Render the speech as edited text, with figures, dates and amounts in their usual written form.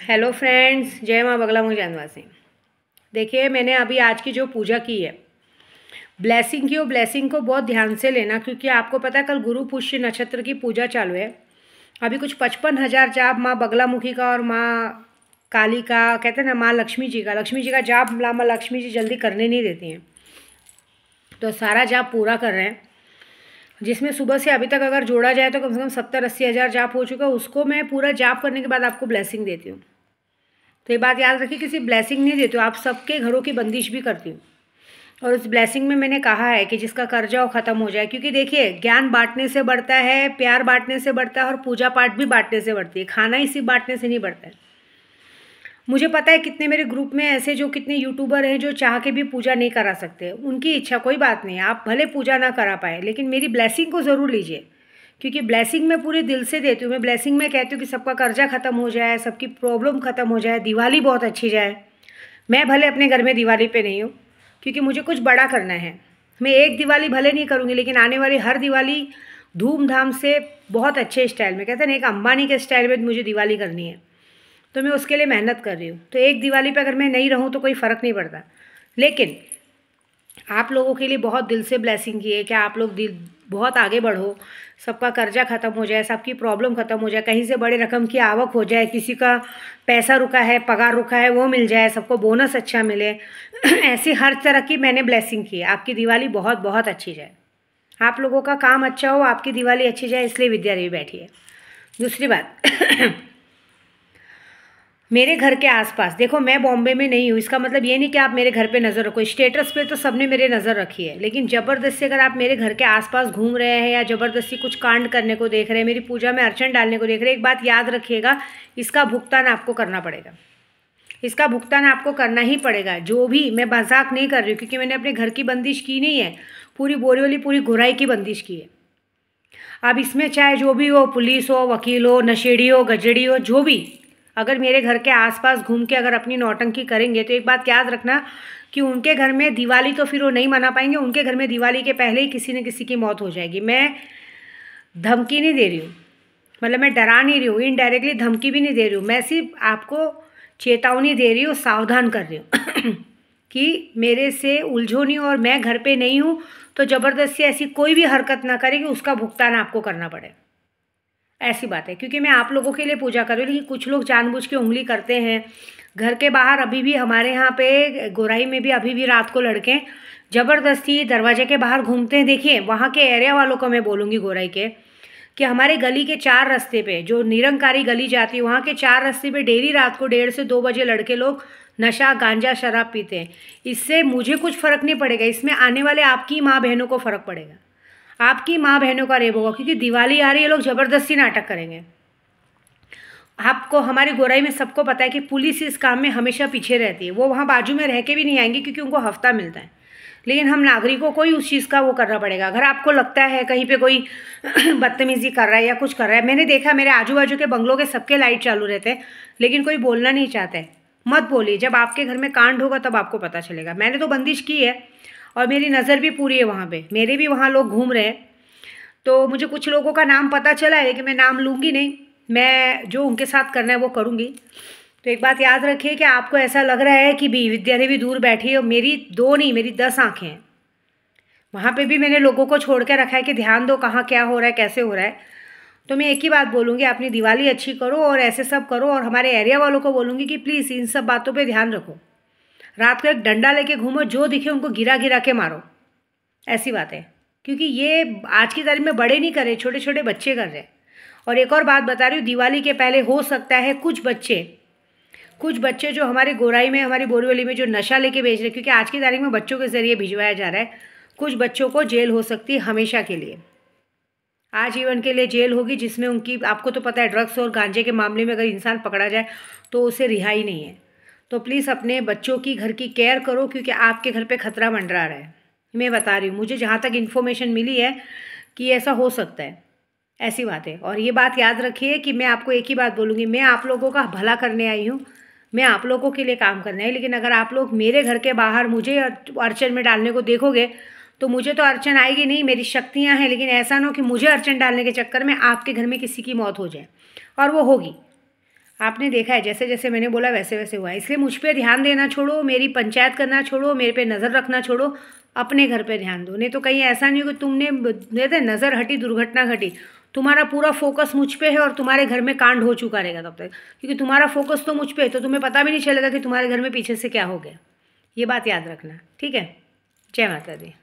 Hello friends, जय माँ बगला मुँह जानवासी। देखिए, मैंने अभी आज की जो पूजा की है, ब्लेसिंग की, वो ब्लेसिंग को बहुत ध्यान से लेना, क्योंकि आपको पता है कल गुरु पुष्य नक्षत्र की पूजा चालू है। अभी कुछ 55,000 जाप माँ बगलामुखी का और माँ काली का, कहते हैं ना, माँ लक्ष्मी जी का जाप माँ लक्ष्मी जी जल्दी करने नहीं देती हैं, तो सारा जाप पूरा कर रहे हैं, जिसमें सुबह से अभी तक अगर जोड़ा जाए तो कम से कम 70-80 हज़ार जाप हो चुका है। उसको मैं पूरा जाप करने के बाद आपको ब्लेसिंग देती हूँ। तो ये बात याद रखिए, किसी ब्लेसिंग नहीं देती हूँ, आप सबके घरों की बंदिश भी करती हूँ। और उस ब्लेसिंग में मैंने कहा है कि जिसका कर्जा वो ख़त्म हो जाए, क्योंकि देखिए, ज्ञान बांटने से बढ़ता है, प्यार बांटने से बढ़ता है, और पूजा पाठ भी बांटने से बढ़ती है। खाना ही सिर्फ बांटने से नहीं बढ़ता है। मुझे पता है कितने मेरे ग्रुप में ऐसे जो कितने यूट्यूबर हैं जो चाह के भी पूजा नहीं करा सकते, उनकी इच्छा, कोई बात नहीं, आप भले पूजा ना करा पाए, लेकिन मेरी ब्लेसिंग को ज़रूर लीजिए, क्योंकि ब्लेसिंग मैं पूरे दिल से देती हूँ। मैं ब्लेसिंग में कहती हूँ कि सबका कर्जा ख़त्म हो जाए, सबकी प्रॉब्लम ख़त्म हो जाए, दिवाली बहुत अच्छी जाए। मैं भले अपने घर में दिवाली पे नहीं हूँ, क्योंकि मुझे कुछ बड़ा करना है। मैं एक दिवाली भले नहीं करूँगी, लेकिन आने वाली हर दिवाली धूमधाम से, बहुत अच्छे स्टाइल में, कहते हैं ना, एक अंबानी के स्टाइल में मुझे दिवाली करनी है, तो मैं उसके लिए मेहनत कर रही हूँ। तो एक दिवाली पे अगर मैं नहीं रहूँ तो कोई फ़र्क नहीं पड़ता, लेकिन आप लोगों के लिए बहुत दिल से ब्लेसिंग की है कि आप लोग दिल बहुत आगे बढ़ो, सबका कर्जा ख़त्म हो जाए, सबकी प्रॉब्लम ख़त्म हो जाए, कहीं से बड़े रकम की आवक हो जाए, किसी का पैसा रुका है, पगार रुका है, वो मिल जाए, सबको बोनस अच्छा मिले। ऐसी हर तरह की मैंने ब्लेसिंग की है। आपकी दिवाली बहुत बहुत अच्छी जाए, आप लोगों का काम अच्छा हो, आपकी दिवाली अच्छी जाए, इसलिए विद्या देवी बैठी है। दूसरी बात, मेरे घर के आसपास देखो, मैं बॉम्बे में नहीं हूँ, इसका मतलब ये नहीं कि आप मेरे घर पे नज़र रखो। स्टेटस पे तो सबने मेरे नज़र रखी है, लेकिन ज़बरदस्ती अगर आप मेरे घर के आसपास घूम रहे हैं या ज़बरदस्ती कुछ कांड करने को देख रहे हैं, मेरी पूजा में अर्चन डालने को देख रहे हैं, एक बात याद रखिएगा, इसका भुगतान आपको करना पड़ेगा। इसका भुगतान आपको करना ही पड़ेगा। जो भी, मैं मजाक नहीं कर रही हूँ, क्योंकि मैंने अपने घर की बंदिश की नहीं है, पूरी बोरी वाली पूरी घुराई की बंदिश की है। अब इसमें चाहे जो भी हो, पुलिस हो, वकील हो, नशेड़ी हो, गजड़ी हो, जो भी, अगर मेरे घर के आसपास घूम के अगर अपनी नौटंकी करेंगे, तो एक बात याद रखना कि उनके घर में दिवाली तो फिर वो नहीं मना पाएंगे, उनके घर में दिवाली के पहले ही किसी न किसी की मौत हो जाएगी। मैं धमकी नहीं दे रही हूँ, मतलब मैं डरा नहीं रही हूँ, इनडायरेक्टली धमकी भी नहीं दे रही हूँ, मैं सिर्फ आपको चेतावनी दे रही हूँ, सावधान कर रही हूँ कि मेरे से उलझो नहीं, और मैं घर पे नहीं हूँ तो ज़बरदस्ती ऐसी कोई भी हरकत ना करें कि उसका भुगतान आपको करना पड़े। ऐसी बात है, क्योंकि मैं आप लोगों के लिए पूजा कर रही हूँ, लेकिन कुछ लोग जानबूझ के उंगली करते हैं। घर के बाहर अभी भी हमारे यहाँ पे गोराई में भी अभी भी रात को लड़के ज़बरदस्ती दरवाजे के बाहर घूमते हैं। देखिए, वहाँ के एरिया वालों को मैं बोलूँगी गोराई के, कि हमारे गली के 4 रास्ते पे, जो निरंकारी गली जाती है, वहाँ के 4 रास्ते पे डेली रात को 1:30 से 2 बजे लड़के लोग नशा, गांजा, शराब पीते हैं। इससे मुझे कुछ फ़र्क नहीं पड़ेगा, इसमें आने वाले आपकी माँ बहनों को फ़र्क पड़ेगा, आपकी माँ बहनों का रेप होगा, क्योंकि दिवाली आ रही है, लोग ज़बरदस्ती नाटक करेंगे। आपको, हमारी गोराई में सबको पता है कि पुलिस इस काम में हमेशा पीछे रहती है, वो वहाँ बाजू में रह के भी नहीं आएंगे, क्योंकि उनको हफ्ता मिलता है। लेकिन हम नागरिकों को ही उस चीज़ का वो करना पड़ेगा। अगर आपको लगता है कहीं पे कोई बदतमीज़ी कर रहा है या कुछ कर रहा है, मैंने देखा मेरे आजू बाजू के बंगलों के सबके लाइट चालू रहते हैं, लेकिन कोई बोलना नहीं चाहता है। मत बोलिए, जब आपके घर में कांड होगा तब आपको पता चलेगा। मैंने तो बंदिश की है और मेरी नज़र भी पूरी है वहाँ पे, मेरे भी वहाँ लोग घूम रहे हैं, तो मुझे कुछ लोगों का नाम पता चला है, लेकिन मैं नाम लूँगी नहीं, मैं जो उनके साथ करना है वो करूँगी। तो एक बात याद रखिए कि आपको ऐसा लग रहा है कि विद्या देवी दूर बैठी है, और मेरी 2 नहीं, मेरी 10 आँखें हैं। वहाँ पे भी मैंने लोगों को छोड़ के रखा है कि ध्यान दो, कहाँ क्या हो रहा है, कैसे हो रहा है। तो मैं एक ही बात बोलूँगी, अपनी दिवाली अच्छी करो और ऐसे सब करो, और हमारे एरिया वालों को बोलूँगी कि प्लीज़ इन सब बातों पे ध्यान रखो। रात को एक डंडा लेके घूमो, जो दिखे उनको गिरा गिरा के मारो, ऐसी बात है। क्योंकि ये आज की तारीख में बड़े नहीं कर रहे, छोटे छोटे बच्चे कर रहे हैं। और एक और बात बता रही हूँ, दिवाली के पहले हो सकता है कुछ बच्चे जो हमारे गोराई में, हमारी बोरीवली में जो नशा लेके बेच रहे हैं, क्योंकि आज की तारीख में बच्चों के ज़रिए भिजवाया जा रहा है, कुछ बच्चों को जेल हो सकती है हमेशा के लिए, आजीवन के लिए जेल होगी, जिसमें उनकी, आपको तो पता है ड्रग्स और गांजे के मामले में अगर इंसान पकड़ा जाए तो उसे रिहाई नहीं है। तो प्लीज़ अपने बच्चों की, घर की केयर करो, क्योंकि आपके घर पे खतरा मंडरा रहा है। मैं बता रही हूँ, मुझे जहाँ तक इन्फॉर्मेशन मिली है कि ऐसा हो सकता है, ऐसी बात है। और ये बात याद रखिए कि मैं आपको एक ही बात बोलूँगी, मैं आप लोगों का भला करने आई हूँ, मैं आप लोगों के लिए काम करना है। लेकिन अगर आप लोग मेरे घर के बाहर मुझे अड़चन में डालने को देखोगे, तो मुझे तो अड़चन आएगी नहीं, मेरी शक्तियाँ हैं, लेकिन ऐसा ना हो कि मुझे अड़चन डालने के चक्कर में आपके घर में किसी की मौत हो जाए, और वो होगी। आपने देखा है जैसे जैसे मैंने बोला वैसे वैसे हुआ है, इसलिए मुझ पे ध्यान देना छोड़ो, मेरी पंचायत करना छोड़ो, मेरे पे नज़र रखना छोड़ो, अपने घर पे ध्यान दो। नहीं तो कहीं ऐसा नहीं हो कि तुमने कहते नज़र हटी दुर्घटना घटी, तुम्हारा पूरा फोकस मुझ पे है और तुम्हारे घर में कांड हो चुका रहेगा तब तक, क्योंकि तुम्हारा फोकस तो मुझ पे है, तो तुम्हें पता भी नहीं चलेगा कि तुम्हारे घर में पीछे से क्या हो गया। ये बात याद रखना, ठीक है। जय माता दी।